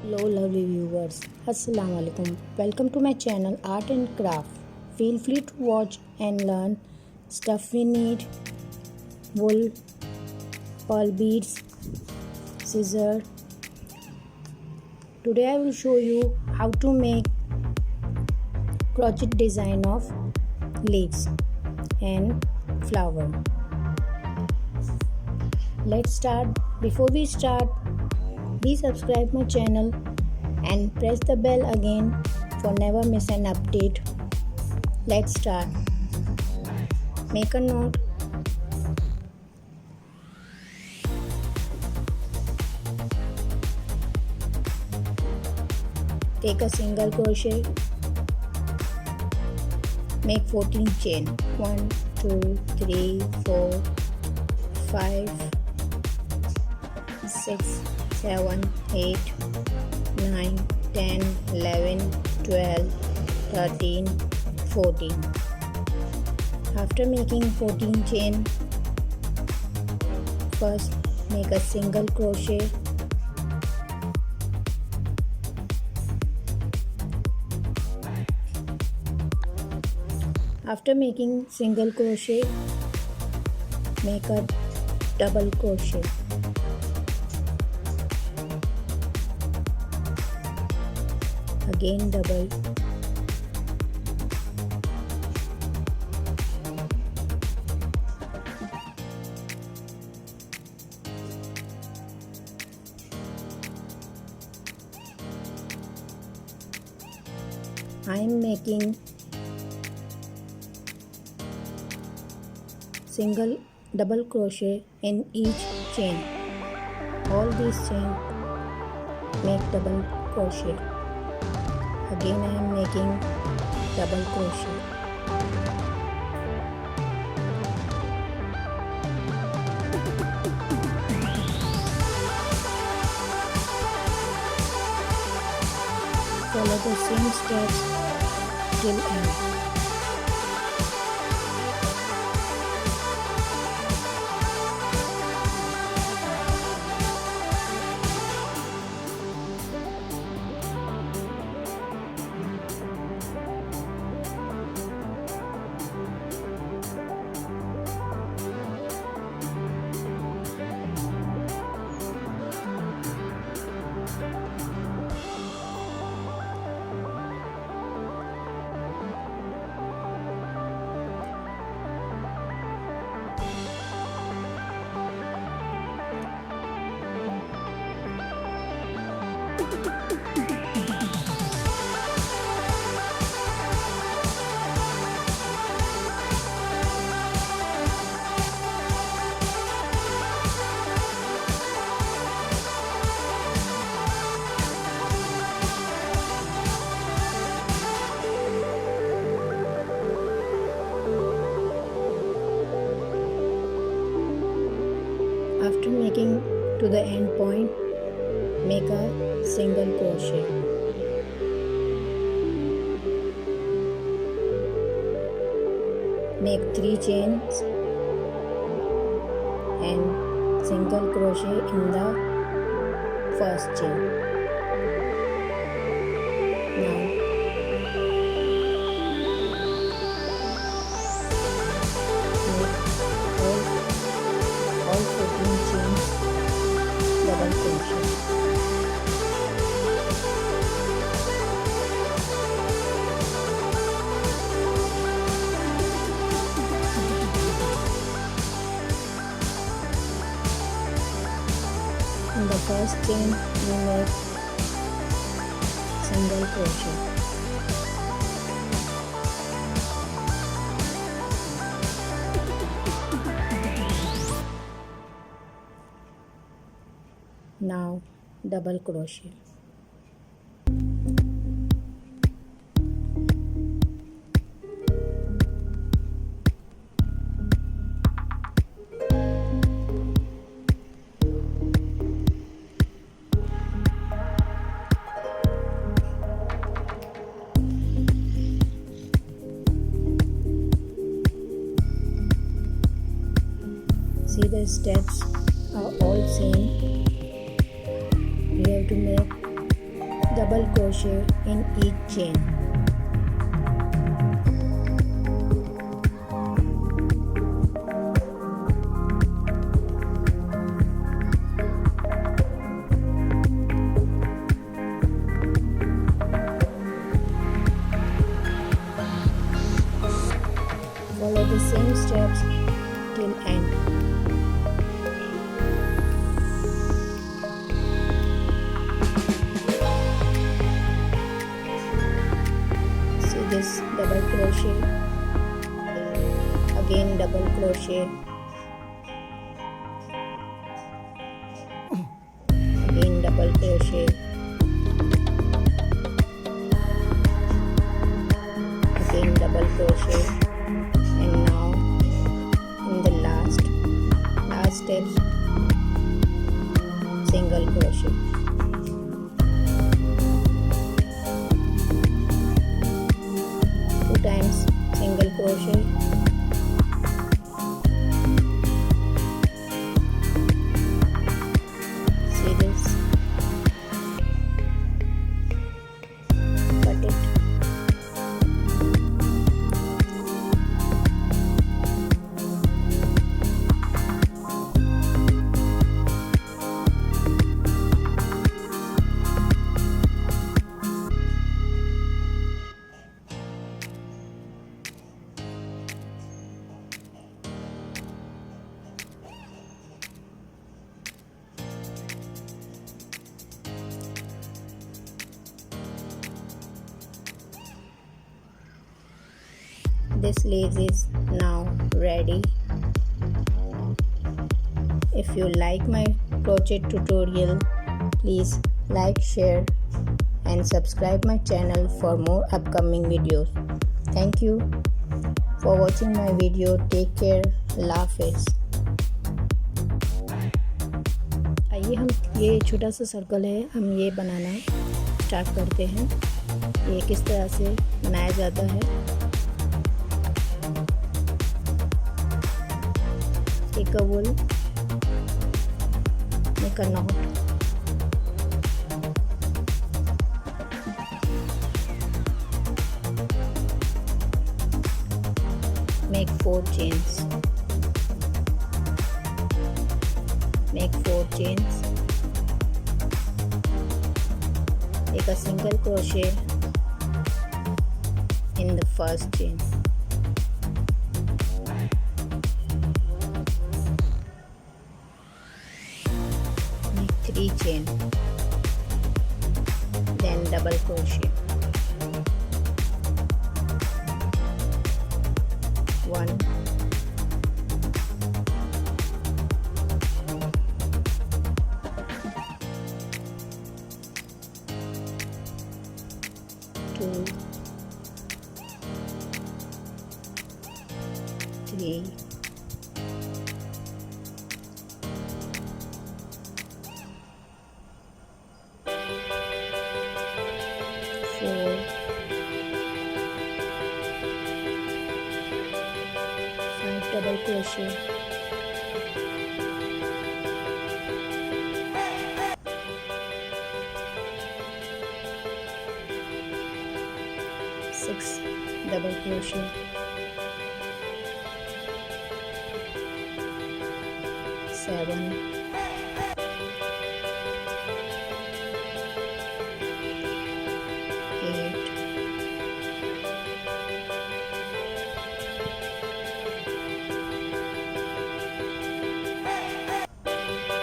Hello lovely viewers, Assalamu alaikum. Welcome to my channel Art and Craft. Feel free to watch and learn stuff we need: wool, pearl beads, scissors. Today I will show you how to make crochet design of leaves and flower. Let's start. Before we start, please subscribe my channel and press the bell again for never miss an update. Let's start. Make a note. Take a single crochet. Make 14 chain. 1, 2, 3, 4, 5, 6, 7, 8, 9, 10, 11, 12, 13, 14. After making 14 chain, first make a single crochet. After making single crochet, make a double crochet. Again double. I am making single double crochet in each chain. All these chain make double crochet. Again I am making double crochet. Follow the same steps till end. After making to the end point, make a single crochet. Make 3 chains and single crochet in the first chain. Now all 14 chains double crochet. In the first chain you make single crochet. Now double crochet. See, the steps are all same. We have to make double crochet in each chain. Follow the same steps till end. See this double crochet, again double crochet, again double crochet, again double crochet, and now in the last step single crochet. Two times single crochet, see this, cut it, this sleeve is now ready. If you like my crochet tutorial, please like, share and subscribe my channel for more upcoming videos. Thank you for watching my video. Take care. Allah Hafiz. आइए हम ये छोटा सा circle है, हम ये बनाना start करते हैं। ये किस तरह से बनाया जाता है। एक वूल में करना होता है। Make 4 chains. Make 4 chains. Take a single crochet in the first chain. Make 3 chain. Then double crochet. 1, 2, 3, 4, 5 double crochet, 6 double crochet, 7, 8,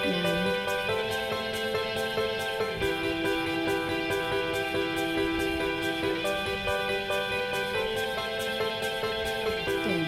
9, 10.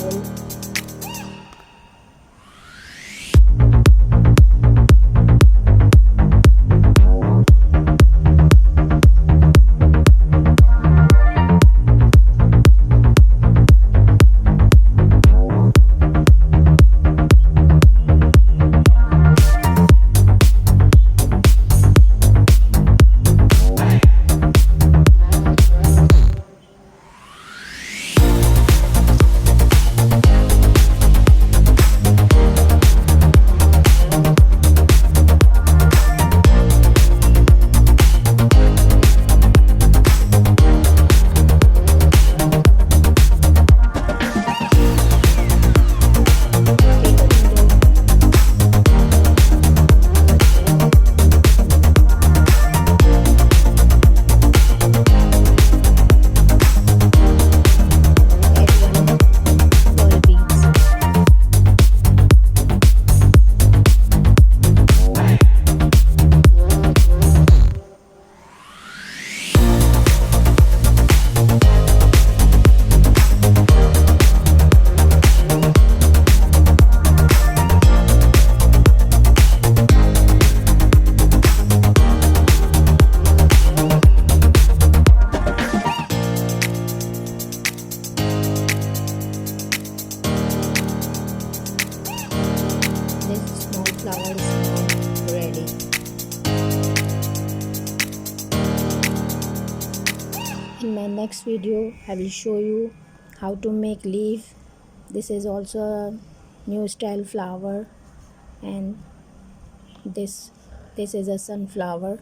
wool. This small flower is now ready. In my next video, I will show you how to make leaf. This is also a new style flower, and this is a sunflower.